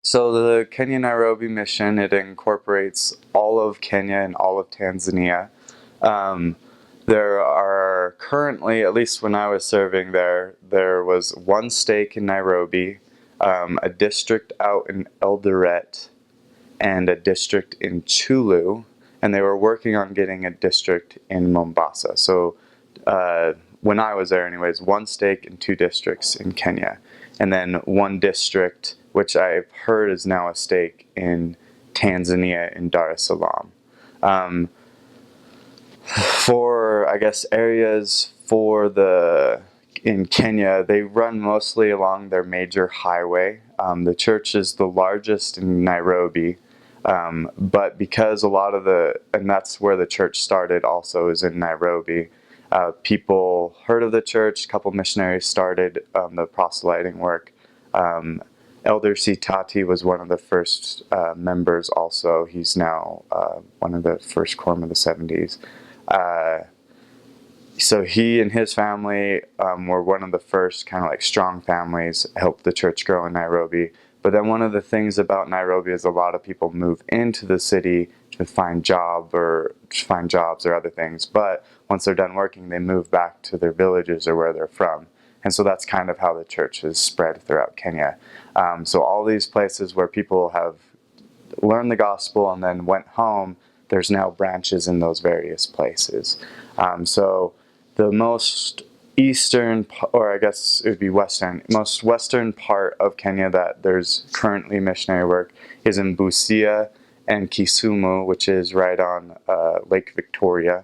So the Kenya Nairobi mission, it incorporates all of Kenya and all of Tanzania. Um, there are currently, at least when I was serving there, there was one stake in Nairobi, a district out in Eldoret, and a district in Chulu, and they were working on getting a district in Mombasa. So uh, when I was there, anyways, one stake and two districts in Kenya, and then one district, which I've heard is now a stake in Tanzania in Dar es Salaam. Um, for I guess areas for the in Kenya, they run mostly along their major highway. The church is the largest in Nairobi, but because a lot of and that's where the church started also, is in Nairobi. People heard of the church, a couple missionaries started the proselyting work. Um, Elder Sitati was one of the first members also. He's now one of the first quorum of the 70s. So he and his family were one of the first kind of like strong families, helped the church grow in Nairobi. But then one of the things about Nairobi is a lot of people move into the city to find jobs or other things. But once they're done working, they move back to their villages or where they're from. And so that's kind of how the church is spread throughout Kenya. So all these places where people have learned the gospel and then went home, there's now branches in those various places. So the most eastern, or I guess it would be most western part of Kenya that there's currently missionary work is in Busia and Kisumu, which is right on Lake Victoria.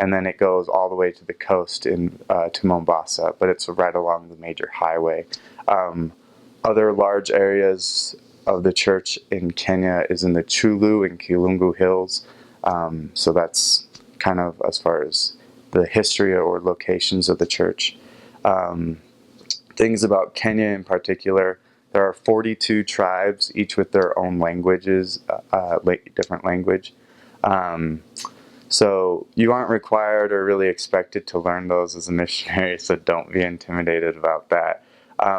And then it goes all the way to the coast to Mombasa, but it's right along the major highway. Other large areas of the church in Kenya is in the Chulu and Kilungu Hills. So that's kind of as far as the history or locations of the church. Things about Kenya in particular, there are 42 tribes, each with their own languages, different language. So you aren't required or really expected to learn those as a missionary, so don't be intimidated about that.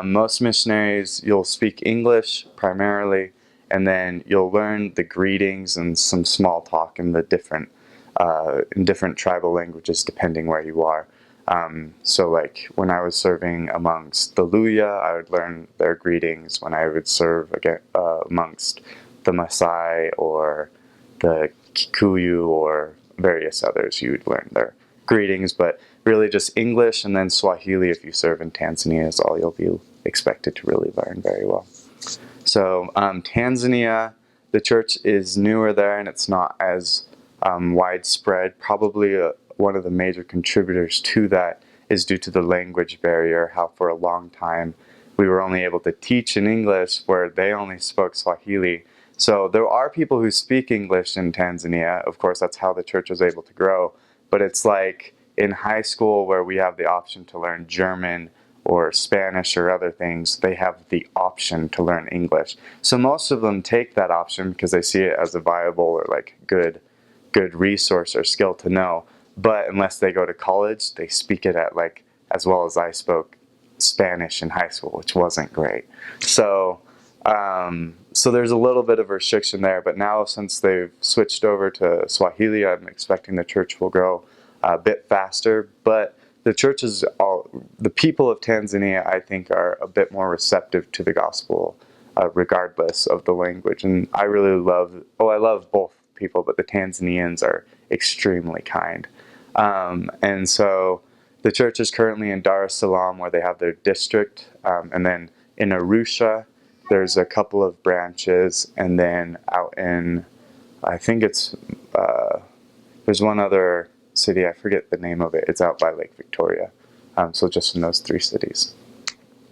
Most missionaries, you'll speak English primarily, and then you'll learn the greetings and some small talk in different tribal languages depending where you are. So like when I was serving amongst the Luya, I would learn their greetings. When I would serve amongst the Maasai or the Kikuyu or various others, you would learn their greetings, but really just English, and then Swahili if you serve in Tanzania is all you'll be expected to really learn very well. So Tanzania, the church is newer there and it's not as widespread. Probably one of the major contributors to that is due to the language barrier, how for a long time we were only able to teach in English where they only spoke Swahili. So there are people who speak English in Tanzania. Of course, that's how the church was able to grow. But it's like in high school where we have the option to learn German or Spanish or other things, they have the option to learn English. So most of them take that option because they see it as a viable or like good resource or skill to know. But unless they go to college, they speak it at like as well as I spoke Spanish in high school, which wasn't great. So there's a little bit of restriction there, but now since they've switched over to Swahili, I'm expecting the church will grow a bit faster. But the the people of Tanzania, I think, are a bit more receptive to the gospel, regardless of the language. And I love both people, but the Tanzanians are extremely kind. And so the church is currently in Dar es Salaam, where they have their district, and then in Arusha, there's a couple of branches, and then out in, I think there's one other city, I forget the name of it, it's out by Lake Victoria. So just in those three cities.